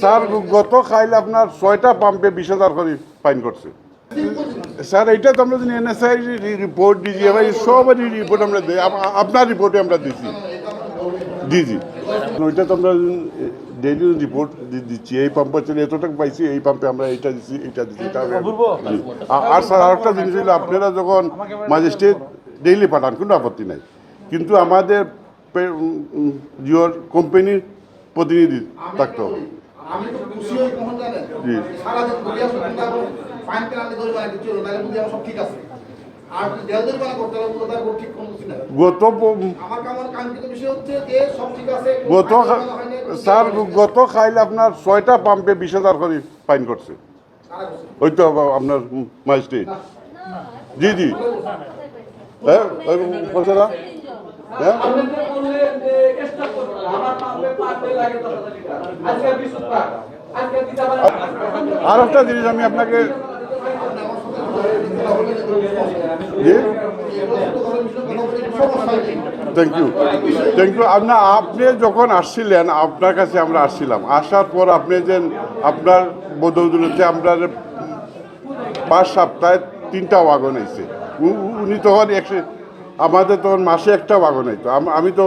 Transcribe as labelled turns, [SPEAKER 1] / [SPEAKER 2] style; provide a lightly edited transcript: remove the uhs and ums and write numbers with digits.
[SPEAKER 1] sir গত খাইলে আপনার 6টা পাম্পে 20,000 করে ফাইন করছে স্যার এইটা তো আমরা এনএসআই রিপোর্ট ডিজিএফআই সবারই রিপোর্ট আমরা দিই আপনার রিপোর্টে আমরা দিচ্ছি জি জি ওইটা তো আমরা ডেইলি রিপোর্ট দিচ্ছি এই পাম্পে চলে এত টাকা পাইছি এই পাম্পে আমরা এইটা দিচ্ছি এইটা দিচ্ছি আর স্যার আরেকটা জিনিস হলো আপনারা যখন ম্যাজিস্ট্রেট ডেইলি পাঠান কোনো আপত্তি নাই কিন্তু আমাদের জিওর কোম্পানির প্রতিনিধি থাকতে হবে
[SPEAKER 2] আমি তো খুশি হই কখন জানেন সারাদিন ঘুরে আসো কিন্তু ফাইন পেনাল্টি ধরে বানাই দিচ্ছিল তাহলে বুঝি আমার সব ঠিক আছে আর জেল ধরে বানা করতে হবে তার ঠিক কোনো কিছু নাই আমার কাঙ্ক্ষিত বিষয় হচ্ছে যে সব ঠিক আছে
[SPEAKER 1] স্যার গত খাইলে আপনার 6টা পাম্পে 20,000 করে ফাইন করছে ওই তো আপনার ম্যাজিস্ট্রেট জি জি হ্যাঁ বলছে না হ্যাঁ আর একটা জিনিস আমি আপনাকে থ্যাংক ইউ আপনি যখন আসছিলেন আপনার কাছে আমরা আসছিলাম আসার পর আপনি যে আপনার বদৌলতে আমরা 5 সপ্তাহে 3টা ওয়াগন হয়েছে উনি তখন আমাদের তখন মাসে একটা ওয়াগন হইতো আমি তো